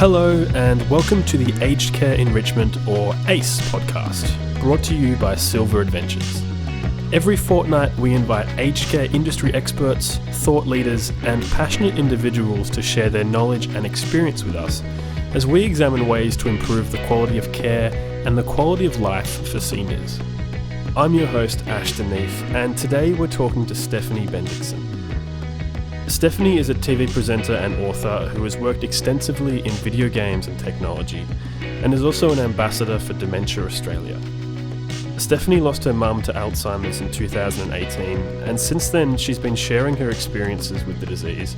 Hello and welcome to the Aged Care Enrichment or ACE podcast, brought to you by SilVR Adventures. Every fortnight we invite aged care industry experts, thought leaders and passionate individuals to share their knowledge and experience with us as we examine ways to improve the quality of care and the quality of life for seniors. I'm your host Ash De Neef, and today we're talking to Stephanie Bendixsen. Stephanie is a TV presenter and author who has worked extensively in video games and technology, and is also an ambassador for Dementia Australia. Stephanie lost her mum to Alzheimer's in 2018, and since then she's been sharing her experiences with the disease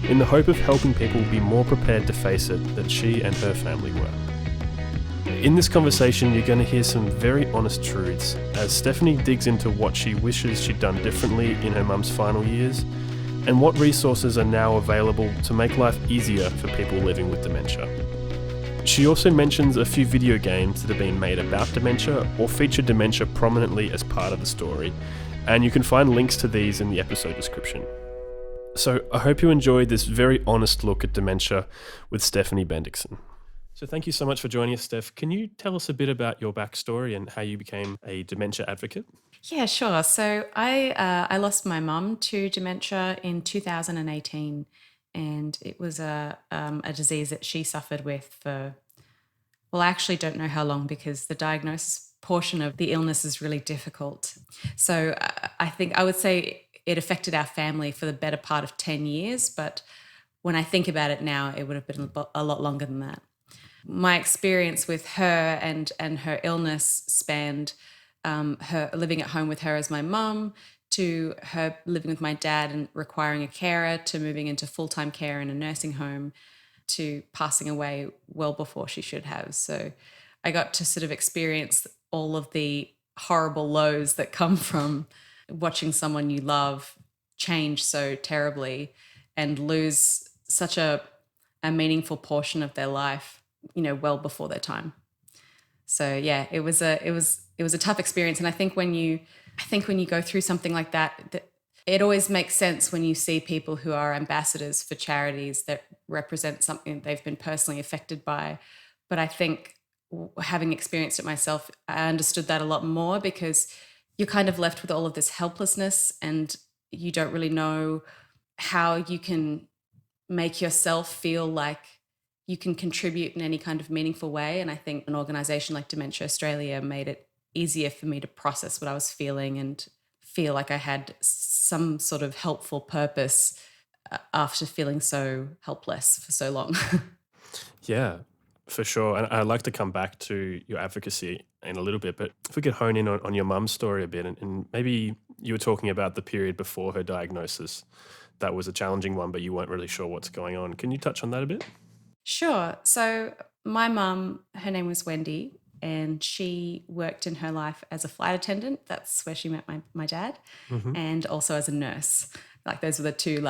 in the hope of helping people be more prepared to face it than she and her family were. In this conversation, you're going to hear some very honest truths as Stephanie digs into what she wishes she'd done differently in her mum's final years, and what resources are now available to make life easier for people living with dementia. She also mentions a few video games that have been made about dementia or feature dementia prominently as part of the story, and you can find links to these in the episode description. So I hope you enjoyed this very honest look at dementia with Stephanie Bendixsen. So thank you so much for joining us, Steph. Can you tell us a bit about your backstory and how you became a dementia advocate? Yeah, sure. So I lost my mum to dementia in 2018, and it was a disease that she suffered with for, well, I actually don't know how long because the diagnosis portion of the illness is really difficult. So I think I would say it affected our family for the better part of 10 years, but when I think about it now, it would have been a lot longer than that. My experience with her and her illness spanned her living at home with her as my mum, to her living with my dad and requiring a carer, to moving into full-time care in a nursing home, to passing away well before she should have. So I got to sort of experience all of the horrible lows that come from watching someone you love change so terribly and lose such a meaningful portion of their life, well before their time. So yeah, it was a tough experience. And I think when you go through something like that, it always makes sense when you see people who are ambassadors for charities that represent something they've been personally affected by. But I think having experienced it myself, I understood that a lot more, because you're kind of left with all of this helplessness and you don't really know how you can make yourself feel like you can contribute in any kind of meaningful way. And I think an organisation like Dementia Australia made it easier for me to process what I was feeling and feel like I had some sort of helpful purpose after feeling so helpless for so long. Yeah, for sure. And I'd like to come back to your advocacy in a little bit, but if we could hone in on your mum's story a bit, and maybe you were talking about the period before her diagnosis. That was a challenging one, but you weren't really sure what's going on. Can you touch on that a bit? Sure. So my mum, her name was Wendy, and she worked in her life as a flight attendant. That's where she met my dad, and also as a nurse. Like those were the two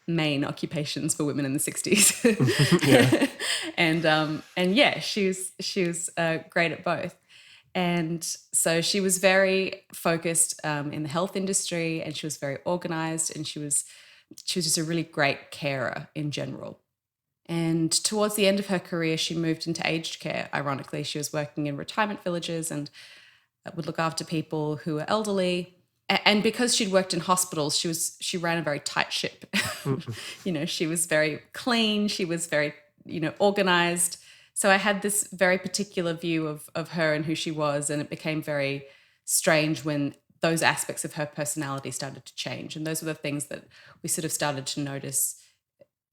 main occupations for women in the 60s. Yeah. and yeah, she was great at both. And so she was very focused in the health industry, and she was very organized, and she was just a really great carer in general. And towards the end of her career, she moved into aged care. Ironically, she was working in retirement villages and would look after people who were elderly. And because she'd worked in hospitals, she ran a very tight ship. She was very clean. She was very, organized. So I had this very particular view of her and who she was, and it became very strange when those aspects of her personality started to change. And those were the things that we sort of started to notice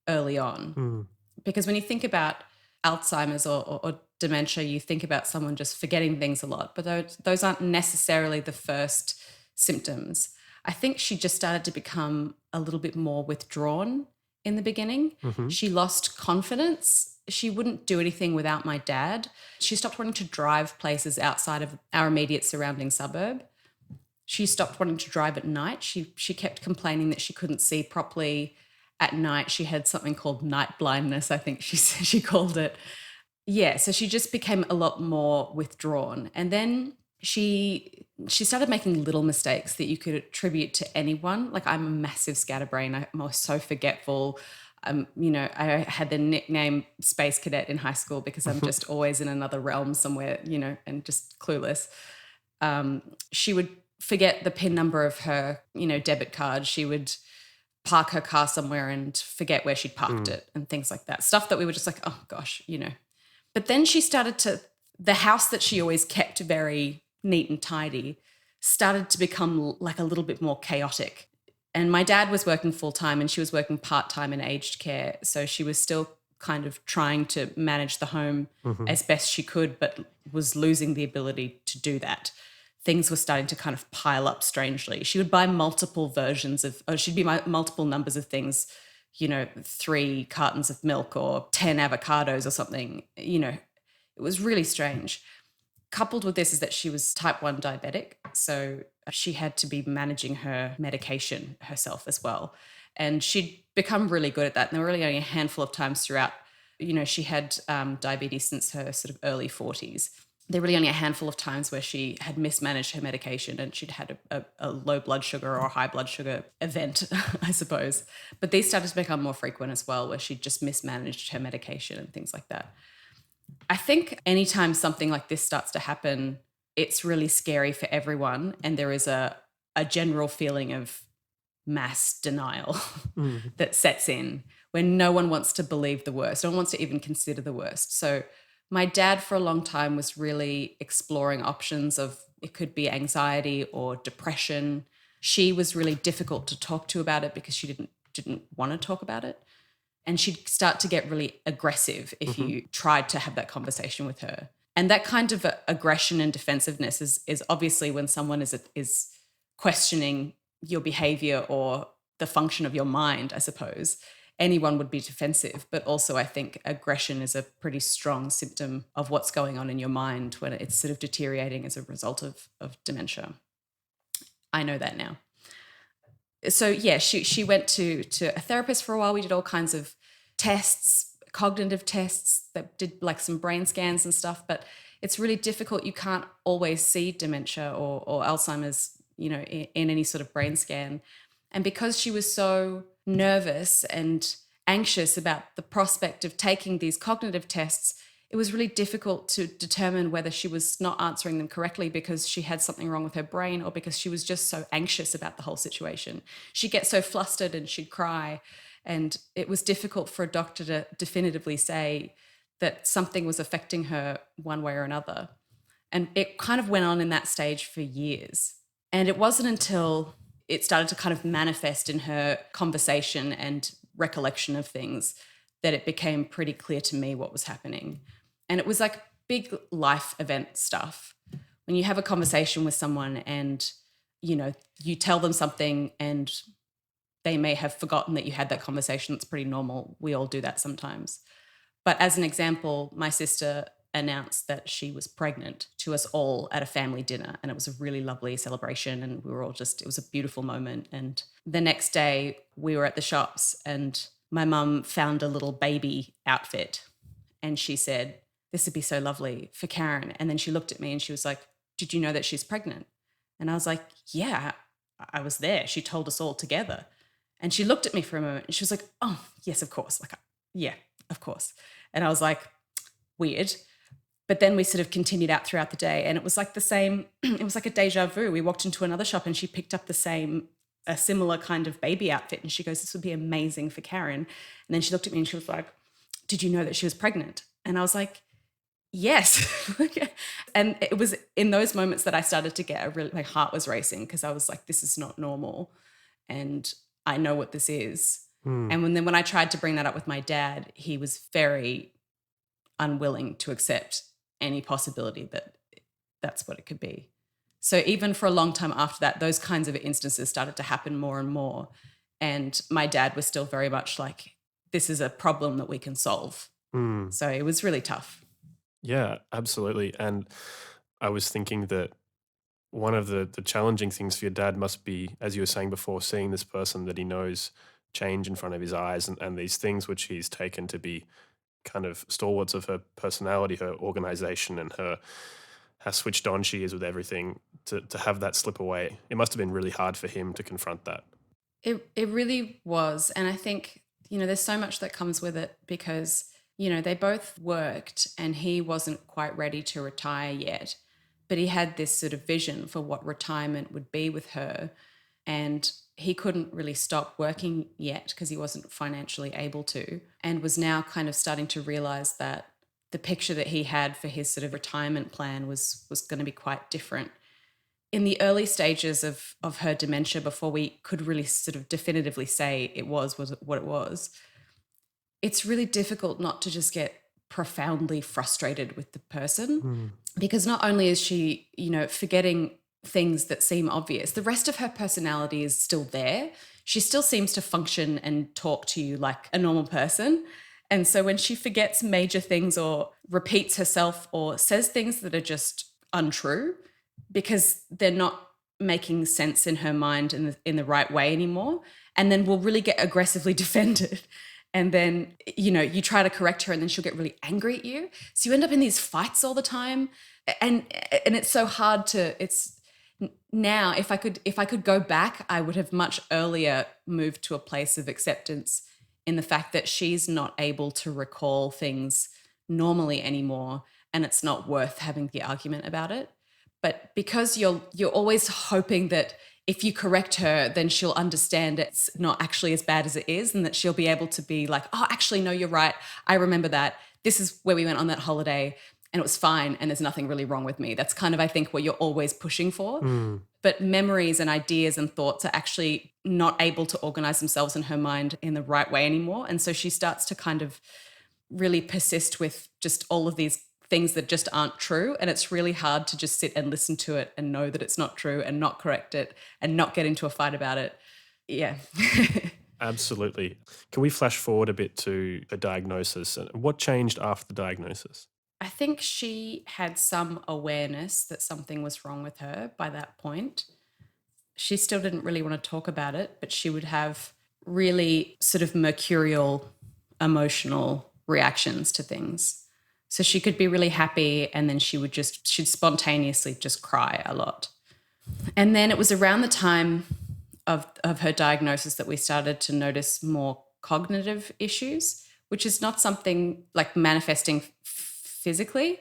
early on. Because when you think about Alzheimer's or dementia, you think about someone just forgetting things a lot, but those aren't necessarily the first symptoms. I think she just started to become a little bit more withdrawn in the beginning. She lost confidence. She wouldn't do anything without my dad. She stopped wanting to drive places outside of our immediate surrounding suburb. She stopped wanting to drive at night. She kept complaining that she couldn't see properly at night. She had something called night blindness, I think she called it. Yeah, so she just became a lot more withdrawn. And then she started making little mistakes that you could attribute to anyone. Like, I'm a massive scatterbrain. I'm so forgetful. I had the nickname Space Cadet in high school because I'm just always in another realm somewhere, and just clueless. She would forget the PIN number of her, debit card. She would park her car somewhere and forget where she'd parked it and things like that. Stuff that we were just like, oh gosh, But then she the house that she always kept very neat and tidy started to become like a little bit more chaotic. And my dad was working full-time and she was working part-time in aged care. So she was still kind of trying to manage the home as best she could, but was losing the ability to do that. Things were starting to kind of pile up strangely. She would buy multiple multiple numbers of things, 3 cartons of milk or 10 avocados or something. It was really strange. Coupled with this is that she was type 1 diabetic. So she had to be managing her medication herself as well. And she'd become really good at that. And there were really only a handful of times throughout, she had diabetes since her sort of early 40s. There were really only a handful of times where she had mismanaged her medication and she'd had a low blood sugar or high blood sugar event, I suppose. But these started to become more frequent as well, where she'd just mismanaged her medication and things like that. I think anytime something like this starts to happen, it's really scary for everyone. And there is a general feeling of mass denial that sets in when no one wants to believe the worst. No one wants to even consider the worst. So my dad for a long time was really exploring options of it could be anxiety or depression. She was really difficult to talk to about it because she didn't want to talk about it. And she'd start to get really aggressive if you tried to have that conversation with her. And that kind of aggression and defensiveness is obviously when someone is questioning your behavior or the function of your mind, I suppose. Anyone would be defensive, but also I think aggression is a pretty strong symptom of what's going on in your mind when it's sort of deteriorating as a result of dementia. I know that now. So yeah, she went to a therapist for a while. We did all kinds of tests, cognitive tests that did like some brain scans and stuff, but it's really difficult. You can't always see dementia or Alzheimer's, in any sort of brain scan. And because she was so nervous and anxious about the prospect of taking these cognitive tests, it was really difficult to determine whether she was not answering them correctly because she had something wrong with her brain or because she was just so anxious about the whole situation. She'd get so flustered and she'd cry. And it was difficult for a doctor to definitively say that something was affecting her one way or another. And it kind of went on in that stage for years. And it wasn't until it started to kind of manifest in her conversation and recollection of things that it became pretty clear to me what was happening. And it was like big life event stuff. When you have a conversation with someone and, you tell them something and they may have forgotten that you had that conversation. It's pretty normal. We all do that sometimes. But as an example, my sister announced that she was pregnant to us all at a family dinner. And it was a really lovely celebration. And we were all it was a beautiful moment. And the next day we were at the shops and my mum found a little baby outfit. And she said, "This would be so lovely for Karen." And then she looked at me and she was like, "Did you know that she's pregnant?" And I was like, "Yeah, I was there. She told us all together." And she looked at me for a moment and she was like, "Oh, yes, of course." Like, yeah, of course. And I was like, weird. But then we sort of continued out throughout the day and it was like the same, it was like a deja vu. We walked into another shop and she picked up a similar kind of baby outfit and she goes, "This would be amazing for Karen." And then she looked at me and she was like, "Did you know that she was pregnant?" And I was like, "Yes." And it was in those moments that I started to get my heart was racing because I was like, this is not normal. And I know what this is. And when I tried to bring that up with my dad, he was very unwilling to accept any possibility that that's what it could be. So even for a long time after that, those kinds of instances started to happen more and more. And my dad was still very much like, this is a problem that we can solve. So it was really tough. Yeah, absolutely. And I was thinking that one of the challenging things for your dad must be, as you were saying before, seeing this person that he knows change in front of his eyes and these things which he's taken to be kind of stalwarts of her personality, her organization, and how switched on she is with everything, to have that slip away. It must have been really hard for him to confront that. It really was. And I think there's so much that comes with it because, they both worked and he wasn't quite ready to retire yet, but he had this sort of vision for what retirement would be with her. And he couldn't really stop working yet because he wasn't financially able to, and was now kind of starting to realize that the picture that he had for his sort of retirement plan was going to be quite different. In the early stages of her dementia, before we could really sort of definitively say it was what it was, it's really difficult not to just get profoundly frustrated with the person, because not only is she, forgetting things that seem obvious, the rest of her personality is still there. She still seems to function and talk to you like a normal person. And so when she forgets major things or repeats herself or says things that are just untrue because they're not making sense in her mind in the right way anymore, and then will really get aggressively defended. And then, you try to correct her and then she'll get really angry at you. So you end up in these fights all the time. And it's so hard now, if I could go back, I would have much earlier moved to a place of acceptance in the fact that she's not able to recall things normally anymore, and it's not worth having the argument about it. But because you're always hoping that if you correct her, then she'll understand it's not actually as bad as it is, and that she'll be able to be like, oh, actually, no, you're right. I remember that. This is where we went on that holiday and it was fine and there's nothing really wrong with me. That's kind of, I think, what you're always pushing for. But memories and ideas and thoughts are actually not able to organize themselves in her mind in the right way anymore. And so she starts to kind of really persist with just all of these things that just aren't true. And it's really hard to just sit and listen to it and know that it's not true and not correct it and not get into a fight about it. Yeah. Absolutely. Can we flash forward a bit to a diagnosis? And what changed after the diagnosis? I think she had some awareness that something was wrong with her by that point. She still didn't really want to talk about it, but she would have really sort of mercurial emotional reactions to things. So she could be really happy and then she'd spontaneously just cry a lot. And then it was around the time of her diagnosis that we started to notice more cognitive issues, which is not something like manifesting physically.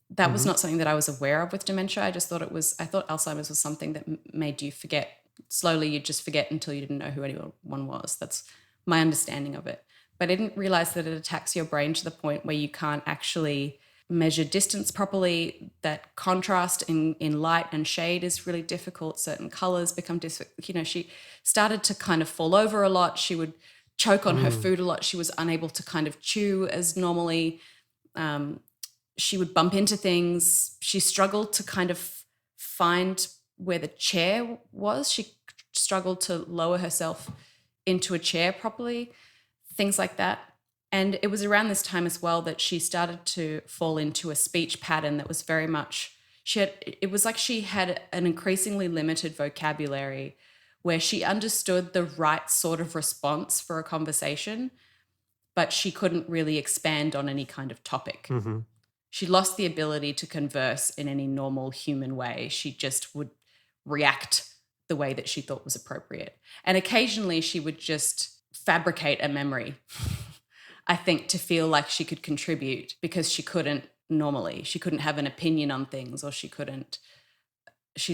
That was not something that I was aware of with dementia. I thought Alzheimer's was something that made you forget. Slowly you'd just forget until you didn't know who anyone was. That's my understanding of it. But I didn't realize that it attacks your brain to the point where you can't actually measure distance properly, that contrast in light and shade is really difficult. Certain colors become difficult. She started to kind of fall over a lot. She would choke on her food a lot. She was unable to kind of chew as normally. She would bump into things. She struggled to kind of find where the chair was. She struggled to lower herself into a chair properly, things like that. And it was around this time as well that she started to fall into a speech pattern that was very much, it was like she had an increasingly limited vocabulary where she understood the right sort of response for a conversation, but she couldn't really expand on any kind of topic. She lost the ability to converse in any normal human way. She just would react the way that she thought was appropriate. And occasionally she would just fabricate a memory, I think, to feel like she could contribute, because she couldn't normally. She couldn't have an opinion on things, or she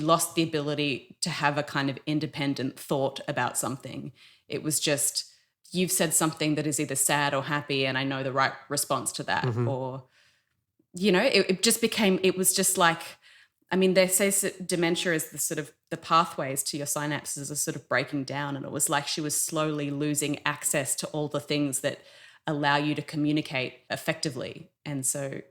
lost the ability to have a kind of independent thought about something. It was just, you've said something that is either sad or happy and I know the right response to that. Or, it was just like, I mean, they say dementia is the sort of the pathways to your synapses are sort of breaking down. And it was like she was slowly losing access to all the things that allow you to communicate effectively. And so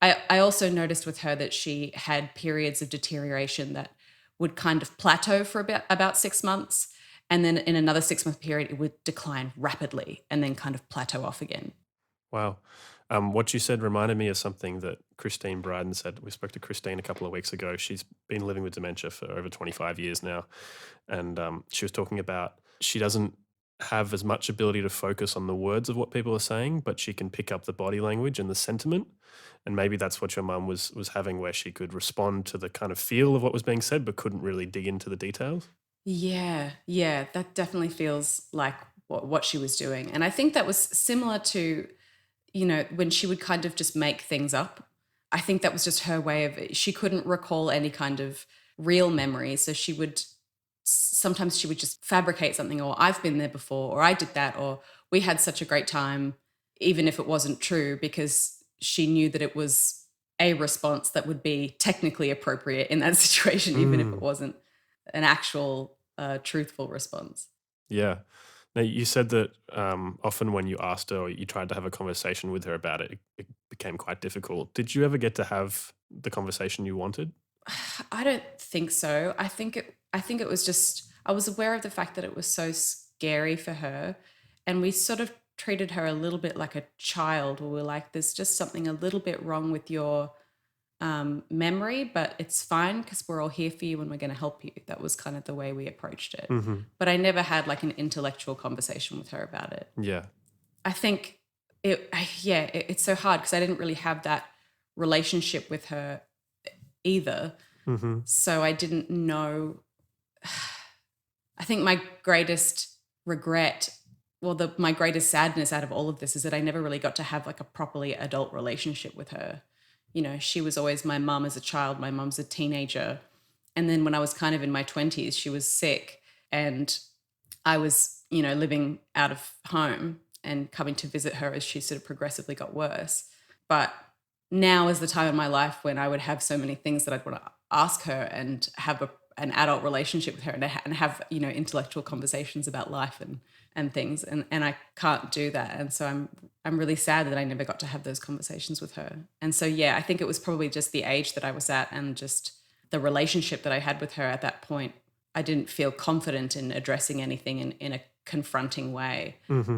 I also noticed with her that she had periods of deterioration that would kind of plateau for about 6 months. And then in another 6-month period, it would decline rapidly and then kind of plateau off again. Wow. What you said reminded me of something that Christine Bryden said. We spoke to Christine a couple of weeks ago. She's been living with dementia for over 25 years now. And she was talking about she doesn't have as much ability to focus on the words of what people are saying, but she can pick up the body language and the sentiment. And maybe that's what your mum was having, where she could respond to the kind of feel of what was being said, but couldn't really dig into the details. Yeah, that definitely feels like what she was doing. And I think that was similar to, when she would kind of just make things up. I think that was just her way of, she couldn't recall any kind of real memory. So sometimes she would just fabricate something, or I've been there before, or I did that, or we had such a great time, even if it wasn't true, because she knew that it was a response that would be technically appropriate in that situation, even if it wasn't an actual truthful response. Yeah. Now, you said that often when you asked her or you tried to have a conversation with her about it, it became quite difficult. Did you ever get to have the conversation you wanted? I don't think so. I think it was just, I was aware of the fact that it was so scary for her, and we sort of treated her a little bit like a child, where we're like, there's just something a little bit wrong with your memory, but it's fine because we're all here for you and we're going to help you. That was kind of the way we approached it. But I never had like an intellectual conversation with her about it. Yeah. I think it's so hard because I didn't really have that relationship with her either. So I didn't know. I think my greatest regret, my greatest sadness out of all of this is that I never really got to have like a properly adult relationship with her. She was always my mum as a child. My mum's a teenager. And then when I was kind of in my 20s, she was sick and I was, living out of home and coming to visit her as she sort of progressively got worse. But now is the time in my life when I would have so many things that I'd want to ask her and have an adult relationship with her and have, intellectual conversations about life and things. And I can't do that. And so I'm really sad that I never got to have those conversations with her. And so, yeah, I think it was probably just the age that I was at and just the relationship that I had with her at that point. I didn't feel confident in addressing anything in a confronting way.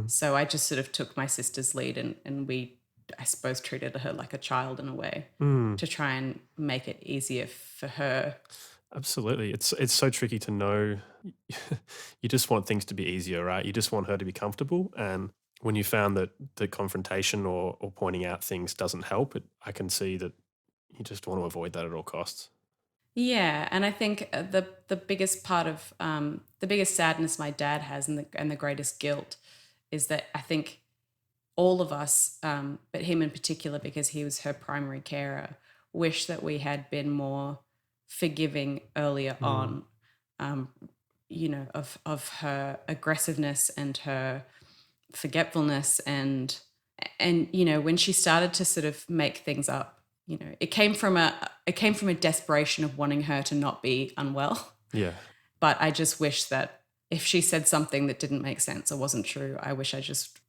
So I just sort of took my sister's lead and we, I suppose, treated her like a child in a way to try and make it easier for her. Absolutely. It's so tricky to know. You just want things to be easier, right? You just want her to be comfortable. And when you found that the confrontation or pointing out things doesn't help, I can see that you just want to avoid that at all costs. Yeah, and I think the biggest part of the biggest sadness my dad has and the greatest guilt is that I think all of us, but him in particular because he was her primary carer, wish that we had been more forgiving earlier on, of her aggressiveness and her forgetfulness and when she started to sort of make things up, it came from a desperation of wanting her to not be unwell. Yeah. But I just wish that if she said something that didn't make sense or wasn't true, I wish I just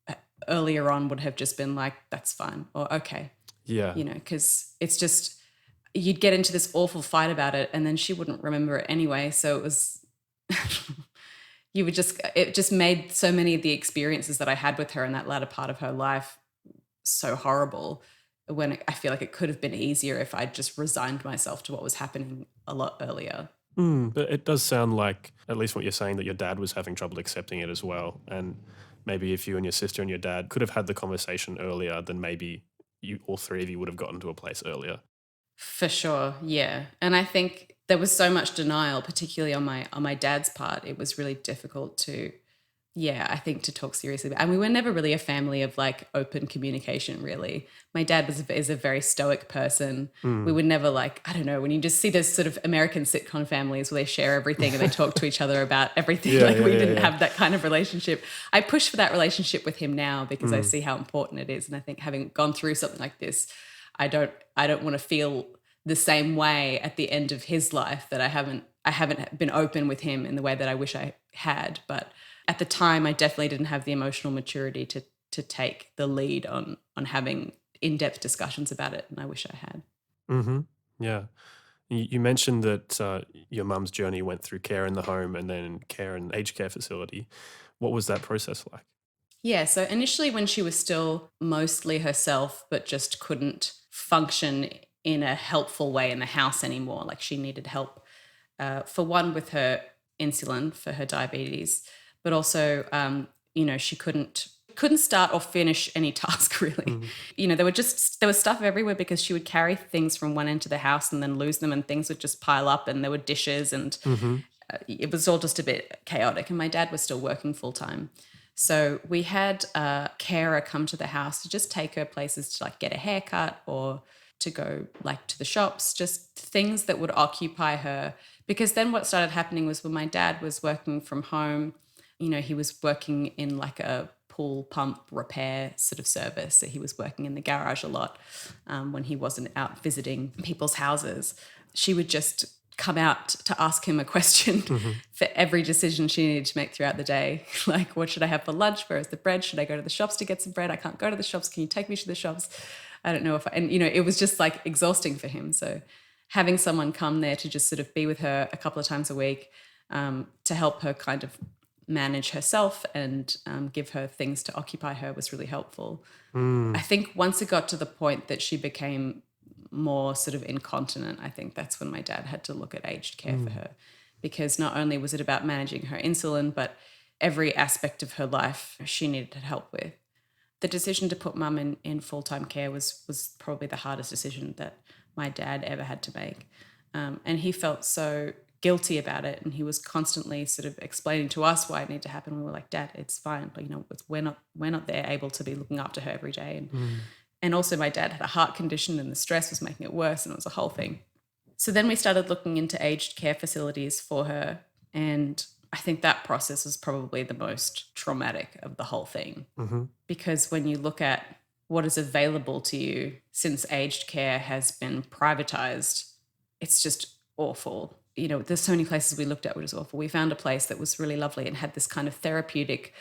earlier on would have just been like, that's fine or okay. Yeah. Because it's just, you'd get into this awful fight about it and then she wouldn't remember it anyway. So it was, it just made so many of the experiences that I had with her in that latter part of her life so horrible, when I feel like it could have been easier if I'd just resigned myself to what was happening a lot earlier. But it does sound like, at least what you're saying, that your dad was having trouble accepting it as well. And maybe if you and your sister and your dad could have had the conversation earlier, then maybe all three of you would have gotten to a place earlier. For sure, yeah. And I think there was so much denial, particularly on my dad's part. It was really difficult to talk seriously about. And we were never really a family of like open communication, really. My dad is a very stoic person. We would never I don't know, when you just see those sort of American sitcom families where they share everything and they talk to each other about everything. We didn't have that kind of relationship. I push for that relationship with him now because I see how important it is. And I think having gone through something like this, I don't want to feel the same way at the end of his life, that I haven't been open with him in the way that I wish I had. But at the time, I definitely didn't have the emotional maturity to take the lead on having in-depth discussions about it, and I wish I had. Mm-hmm. Yeah. You mentioned that your mum's journey went through care in the home and then care in aged care facility. What was that process like? Yeah, so initially when she was still mostly herself but just couldn't function in a helpful way in the house anymore, like she needed help, for one with her insulin for her diabetes, but also, she couldn't start or finish any task really. There was stuff everywhere because she would carry things from one end to the house and then lose them, and things would just pile up, and there were dishes, and it was all just a bit chaotic. And my dad was still working full time. So we had a carer come to the house to just take her places to like get a haircut or to go like to the shops, just things that would occupy her. Because then what started happening was when my dad was working from home, he was working in like a pool pump repair sort of service. So he was working in the garage a lot when he wasn't out visiting people's houses. She would just come out to ask him a question for every decision she needed to make throughout the day. Like, what should I have for lunch? Where is the bread? Should I go to the shops to get some bread? I can't go to the shops. Can you take me to the shops? I don't know and it was just like exhausting for him. So having someone come there to just sort of be with her a couple of times a week to help her kind of manage herself and give her things to occupy her was really helpful. I think once it got to the point that she became more sort of incontinent, I think that's when my dad had to look at aged care for her, because not only was it about managing her insulin, but every aspect of her life she needed help with. The decision to put mum in full-time care was probably the hardest decision that my dad ever had to make. And he felt so guilty about it, and he was constantly sort of explaining to us why it needed to happen. We were like, Dad, it's fine, but we're not there able to be looking after her every day. And also my dad had a heart condition and the stress was making it worse, and it was a whole thing. So then we started looking into aged care facilities for her, and I think that process was probably the most traumatic of the whole thing, because when you look at what is available to you since aged care has been privatized, it's just awful. There's so many places we looked at which was awful. We found a place that was really lovely and had this kind of therapeutic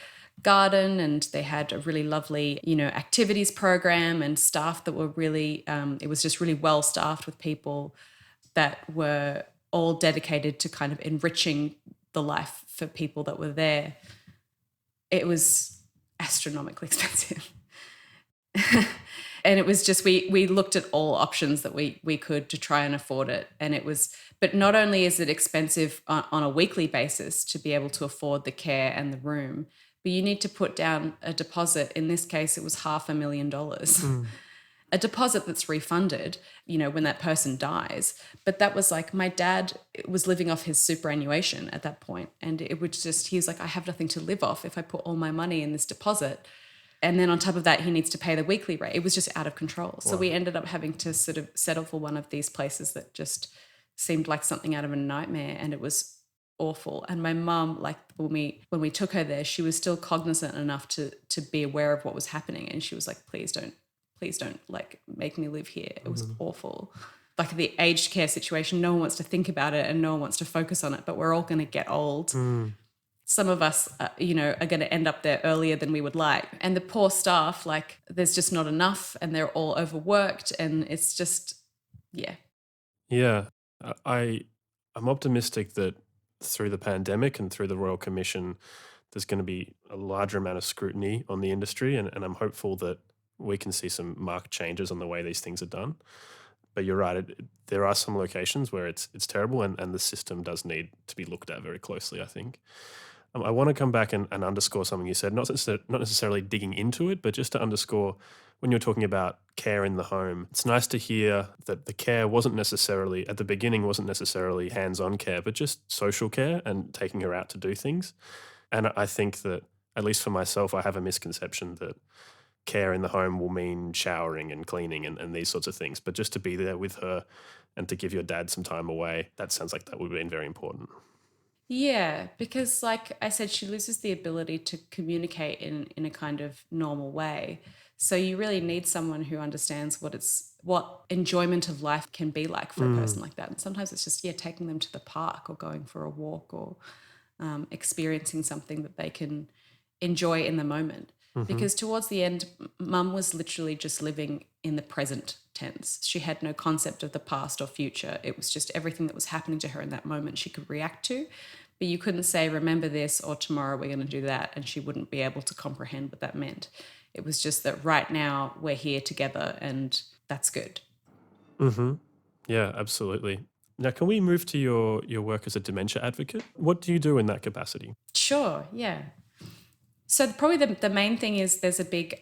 garden, and they had a really lovely, activities program and staff that were really, it was just really well staffed with people that were all dedicated to kind of enriching the life for people that were there. It was astronomically expensive. And it was just, we looked at all options that we could to try and afford it. And it was, but not only is it expensive on a weekly basis to be able to afford the care and the room, but you need to put down a deposit. In this case, it was $500,000. A deposit that's refunded, when that person dies. But that was like, my dad was living off his superannuation at that point. And it would just, he was like, I have nothing to live off if I put all my money in this deposit. And then on top of that, he needs to pay the weekly rate. It was just out of control. So we ended up having to sort of settle for one of these places that just seemed like something out of a nightmare. And it was awful. And my mum, like when we took her there, she was still cognizant enough to be aware of what was happening. And she was like, please don't like make me live here. It was awful. Like the aged care situation, no one wants to think about it and no one wants to focus on it, but we're all going to get old. Some of us, are going to end up there earlier than we would like. And the poor staff, like there's just not enough and they're all overworked, and it's just, yeah. Yeah. I'm optimistic that through the pandemic and through the Royal Commission, there's going to be a larger amount of scrutiny on the industry, and I'm hopeful that we can see some marked changes on the way these things are done. But you're right, there are some locations where it's terrible, and the system does need to be looked at very closely, I think. I want to come back and underscore something you said, not necessarily digging into it, but just to underscore when you're talking about care in the home. It's nice to hear that the care wasn't necessarily, at the beginning, wasn't necessarily hands-on care, but just social care and taking her out to do things. And I think that, at least for myself, I have a misconception that care in the home will mean showering and cleaning and these sorts of things. But just to be there with her and to give your dad some time away, that sounds like that would have been very important. Yeah, because like I said, she loses the ability to communicate in a kind of normal way. So you really need someone who understands what enjoyment of life can be like for a person like that. And sometimes it's just, taking them to the park or going for a walk or experiencing something that they can enjoy in the moment. Because towards the end, Mum was literally just living in the present tense. She had no concept of the past or future. It was just everything that was happening to her in that moment she could react to. But you couldn't say, remember this, or tomorrow we're going to do that, and she wouldn't be able to comprehend what that meant. It was just that right now we're here together, and that's good. Yeah, absolutely. Now, can we move to your work as a dementia advocate? What do you do in that capacity? Sure, yeah. So probably the main thing is there's a big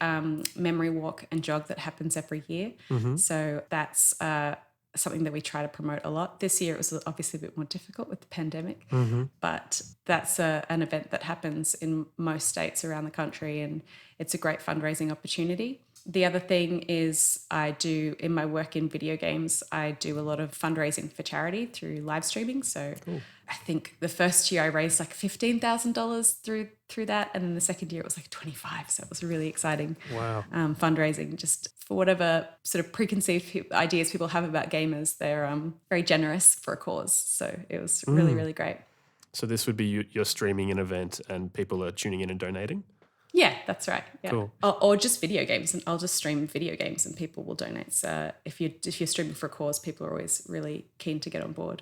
memory walk and jog that happens every year. So that's something that we try to promote a lot. This year it was obviously a bit more difficult with the pandemic, but that's an event that happens in most states around the country, and it's a great fundraising opportunity. The other thing is I do, in my work in video games, I do a lot of fundraising for charity through live streaming. So I think the first year I raised like $15,000 through that, and then the second year it was like 25. So it was really exciting. Wow. Fundraising, just for whatever sort of preconceived ideas people have about gamers, they're very generous for a cause. So it was really, really great. So this would be you're streaming an event and people are tuning in and donating? Yeah, that's right. Yeah. Cool. Or just video games, and I'll just stream video games and people will donate. So if you're streaming for a cause, people are always really keen to get on board.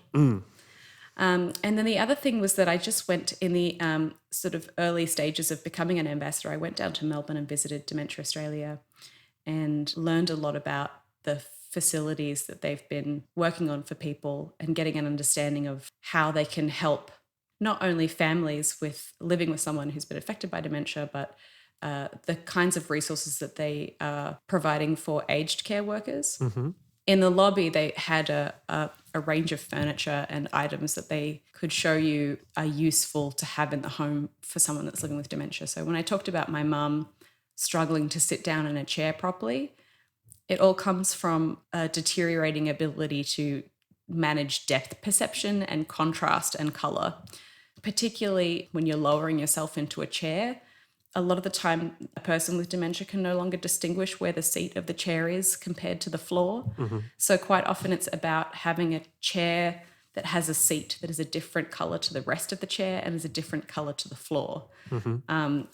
And then the other thing was that I just went in the sort of early stages of becoming an ambassador. I went down to Melbourne and visited Dementia Australia and learned a lot about the facilities that they've been working on for people and getting an understanding of how they can help not only families with living with someone who's been affected by dementia, but the kinds of resources that they are providing for aged care workers. In the lobby, they had a range of furniture and items that they could show you are useful to have in the home for someone that's living with dementia. So when I talked about my mum struggling to sit down in a chair properly, it all comes from a deteriorating ability to manage depth perception and contrast and colour. Particularly when you're lowering yourself into a chair, a lot of the time a person with dementia can no longer distinguish where the seat of the chair is compared to the floor. So quite often it's about having a chair that has a seat that is a different colour to the rest of the chair and is a different colour to the floor.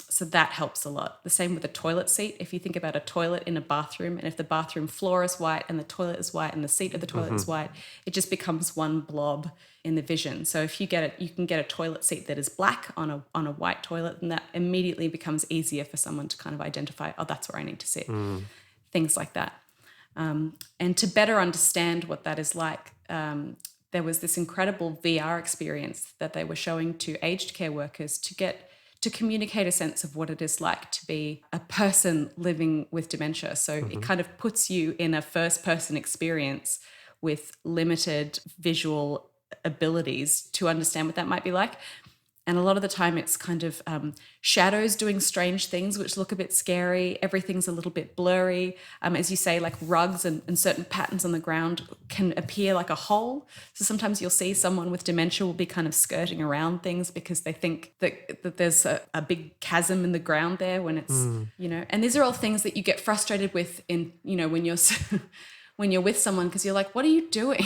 So that helps a lot. The same with a toilet seat. If you think about a toilet in a bathroom, and if the bathroom floor is white and the toilet is white and the seat of the toilet is white, it just becomes one blob in the vision. So if you can get a toilet seat that is black on a white toilet, and that immediately becomes easier for someone to kind of identify, oh, that's where I need to sit. Things like that. And to better understand what that is like, there was this incredible VR experience that they were showing to aged care workers to communicate a sense of what it is like to be a person living with dementia. So it kind of puts you in a first-person experience with limited visual abilities to understand what that might be like. And a lot of the time it's kind of shadows doing strange things which look a bit scary. Everything's a little bit blurry. As you say, like rugs and certain patterns on the ground can appear like a hole. So sometimes you'll see someone with dementia will be kind of skirting around things because they think that there's a big chasm in the ground there when it's, and these are all things that you get frustrated with in, when you're... when you're with someone, because you're like, what are you doing?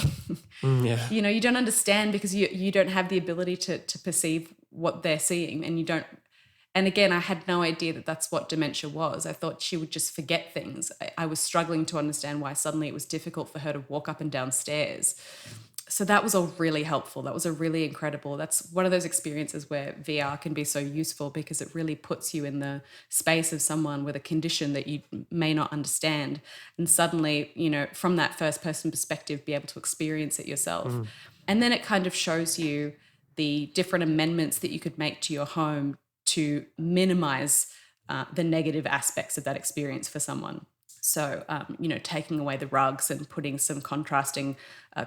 You don't understand because you don't have the ability to perceive what they're seeing, and you don't. And again, I had no idea that that's what dementia was. I thought she would just forget things. I was struggling to understand why suddenly it was difficult for her to walk up and down stairs. So that was all really helpful. That was a really incredible, that's one of those experiences where VR can be so useful because it really puts you in the space of someone with a condition that you may not understand. And suddenly, from that first person perspective, be able to experience it yourself. And then it kind of shows you the different amendments that you could make to your home to minimize the negative aspects of that experience for someone. So, taking away the rugs and putting some contrasting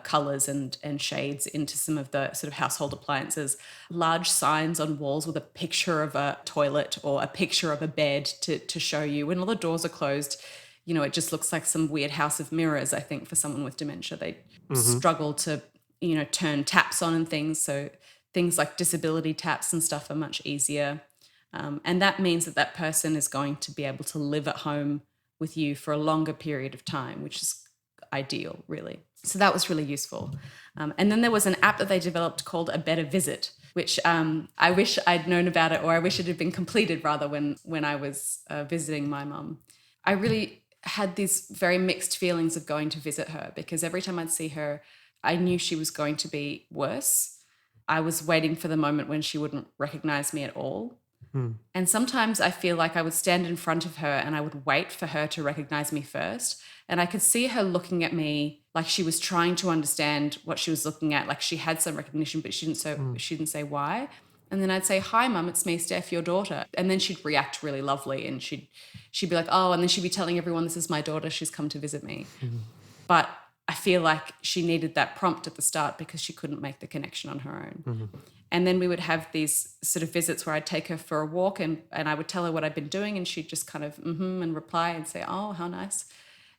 colours and shades into some of the sort of household appliances, large signs on walls with a picture of a toilet or a picture of a bed to show you. When all the doors are closed, it just looks like some weird house of mirrors, I think, for someone with dementia. They struggle to, turn taps on and things. So things like disability taps and stuff are much easier. And that means that person is going to be able to live at home with you for a longer period of time, which is ideal, really. So that was really useful. And then there was an app that they developed called A Better Visit, which I wish I'd known about it, or I wish it had been completed rather when I was visiting my mum. I really had these very mixed feelings of going to visit her because every time I'd see her, I knew she was going to be worse. I was waiting for the moment when she wouldn't recognize me at all. And sometimes I feel like I would stand in front of her and I would wait for her to recognize me first. And I could see her looking at me like she was trying to understand what she was looking at. Like she had some recognition, but she didn't say why. And then I'd say, "Hi, Mum, it's me, Steph, your daughter." And then she'd react really lovely and she'd be like, "Oh," and then she'd be telling everyone, "This is my daughter. She's come to visit me." But I feel like she needed that prompt at the start because she couldn't make the connection on her own. Mm-hmm. And then we would have these sort of visits where I'd take her for a walk and I would tell her what I'd been doing, and she'd just kind of and reply and say, oh, how nice.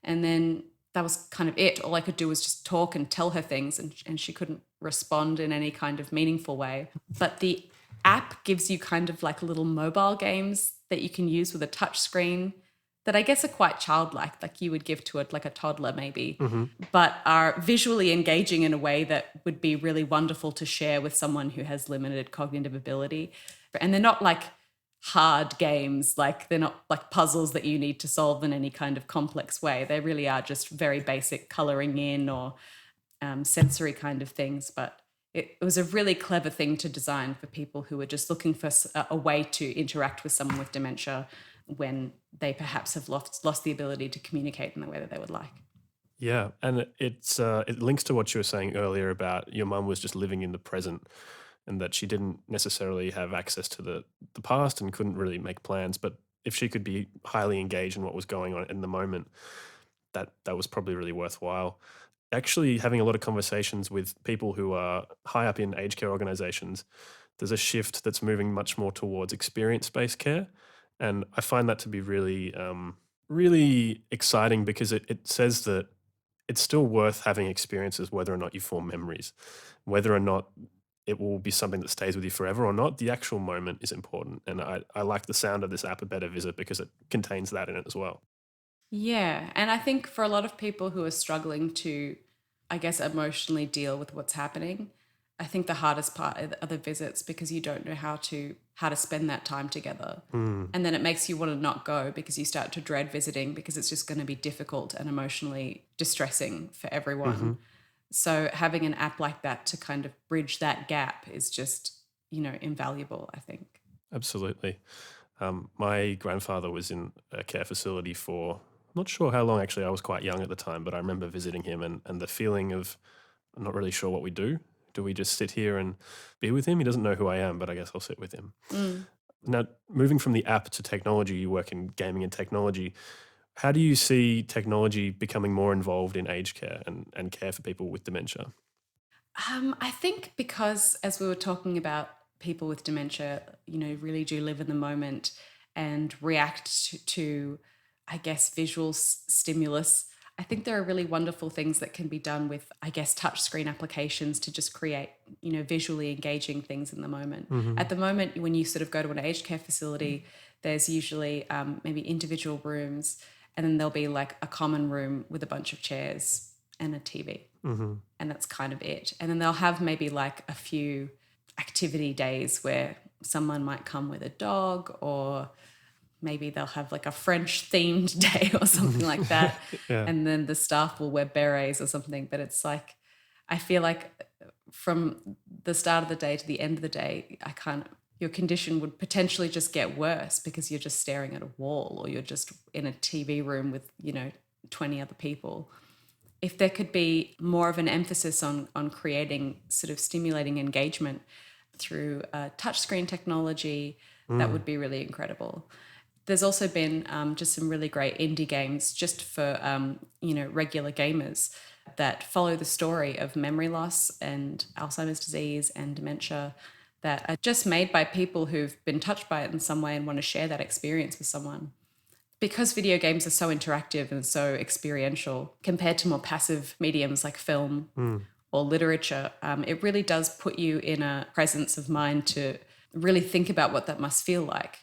And then that was kind of it. All I could do was just talk and tell her things, and she couldn't respond in any kind of meaningful way. But the app gives you kind of like little mobile games that you can use with a touch screen that I guess are quite childlike, like you would give to it like a toddler maybe, but are visually engaging in a way that would be really wonderful to share with someone who has limited cognitive ability. And they're not like hard games, like they're not like puzzles that you need to solve in any kind of complex way. They really are just very basic colouring in or sensory kind of things, but it was a really clever thing to design for people who are just looking for a way to interact with someone with dementia when they perhaps have lost the ability to communicate in the way that they would like. Yeah, and it links to what you were saying earlier about your mum was just living in the present and that she didn't necessarily have access to the past and couldn't really make plans. But if she could be highly engaged in what was going on in the moment, that was probably really worthwhile. Actually, having a lot of conversations with people who are high up in aged care organisations, there's a shift that's moving much more towards experience-based care. And I find that to be really, really exciting because it says that it's still worth having experiences whether or not you form memories, whether or not it will be something that stays with you forever or not. The actual moment is important. And I like the sound of this app, A Better Visit, because it contains that in it as well. Yeah. And I think for a lot of people who are struggling to, I guess, emotionally deal with what's happening, I think the hardest part are the visits because you don't know how to spend that time together. And then it makes you want to not go because you start to dread visiting because it's just going to be difficult and emotionally distressing for everyone. So having an app like that to kind of bridge that gap is just, invaluable, I think. Absolutely. My grandfather was in a care facility for, not sure how long actually, I was quite young at the time, but I remember visiting him and the feeling of, I'm not really sure what we do. Do we just sit here and be with him? He doesn't know who I am, but I guess I'll sit with him. Now, moving from the app to technology, you work in gaming and technology. How do you see technology becoming more involved in aged care and care for people with dementia? I think because, as we were talking about, people with dementia, really do live in the moment and react to I guess, visual stimulus. I think there are really wonderful things that can be done with, I guess, touchscreen applications to just create, visually engaging things in the moment. At the moment, when you sort of go to an aged care facility, there's usually maybe individual rooms, and then there'll be like a common room with a bunch of chairs and a TV. And that's kind of it. And then they'll have maybe like a few activity days where someone might come with a dog, or maybe they'll have like a French themed day or something like that. Yeah. And then the staff will wear berets or something. But it's like, I feel like from the start of the day to the end of the day, your condition would potentially just get worse because you're just staring at a wall, or you're just in a TV room with, 20 other people. If there could be more of an emphasis on creating sort of stimulating engagement through touchscreen technology, that would be really incredible. There's also been just some really great indie games just for, regular gamers that follow the story of memory loss and Alzheimer's disease and dementia, that are just made by people who've been touched by it in some way and want to share that experience with someone. Because video games are so interactive and so experiential compared to more passive mediums like film or literature, it really does put you in a presence of mind to really think about what that must feel like.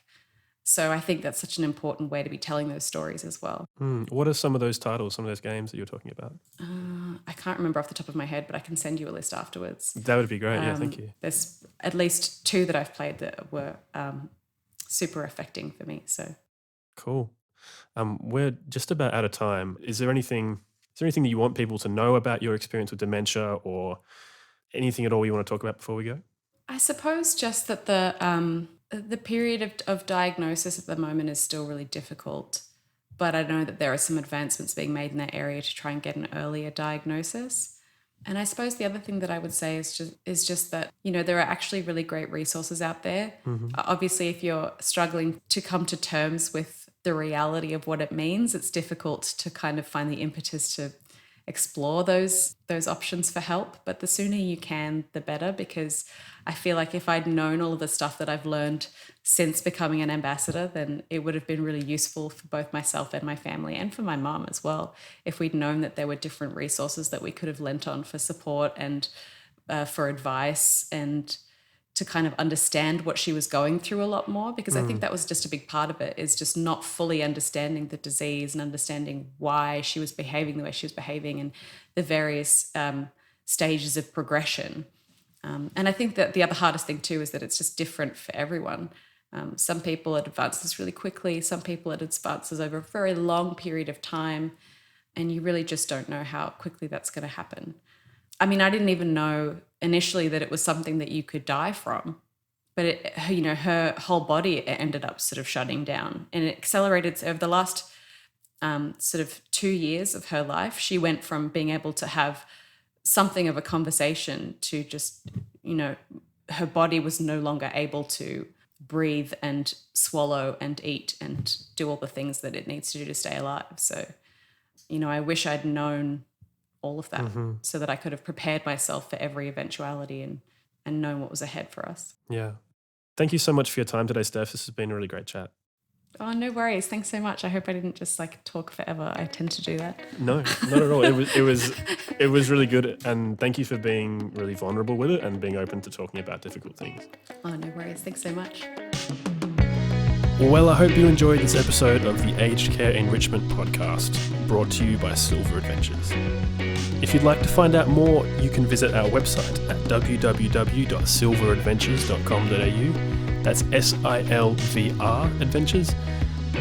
So I think that's such an important way to be telling those stories as well. What are some of those titles, some of those games that you're talking about? I can't remember off the top of my head, but I can send you a list afterwards. That would be great. Yeah, thank you. There's at least 2 that I've played that were super affecting for me. So cool. We're just about out of time. Is there anything that you want people to know about your experience with dementia, or anything at all you want to talk about before we go? I suppose just that the period of diagnosis at the moment is still really difficult, but I know that there are some advancements being made in that area to try and get an earlier diagnosis. And I suppose the other thing that I would say is just that, there are actually really great resources out there. Obviously, if you're struggling to come to terms with the reality of what it means, it's difficult to kind of find the impetus to explore those options for help. But the sooner you can, the better, because I feel like if I'd known all of the stuff that I've learned since becoming an ambassador, then it would have been really useful for both myself and my family, and for my mum as well, if we'd known that there were different resources that we could have lent on for support and for advice, and to kind of understand what she was going through a lot more, because I think that was just a big part of it, is just not fully understanding the disease and understanding why she was behaving the way she was behaving and the various stages of progression. And I think that the other hardest thing too is that it's just different for everyone. Some people it advances really quickly, some people it advances over a very long period of time, and you really just don't know how quickly that's going to happen. I mean, I didn't even know initially that it was something that you could die from, but her whole body ended up sort of shutting down, and it accelerated over the last sort of 2 years of her life. She went from being able to have something of a conversation to just, her body was no longer able to breathe and swallow and eat and do all the things that it needs to do to stay alive. So, I wish I'd known all of that so that I could have prepared myself for every eventuality and known what was ahead for us. Yeah. Thank you so much for your time today, Steph. This has been a really great chat. Oh, no worries. Thanks so much. I hope I didn't just talk forever. I tend to do that. No, not at all. It was really good, and thank you for being really vulnerable with it and being open to talking about difficult things. Oh, no worries. Thanks so much. Well, I hope you enjoyed this episode of the Aged Care Enrichment podcast, brought to you by SilVR Adventures. If you'd like to find out more, you can visit our website at www.silvradventures.com.au. That's SilVR Adventures.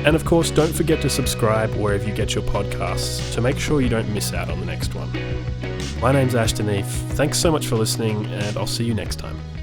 And of course, don't forget to subscribe wherever you get your podcasts to make sure you don't miss out on the next one. My name's Ash De Neef. Thanks so much for listening, and I'll see you next time.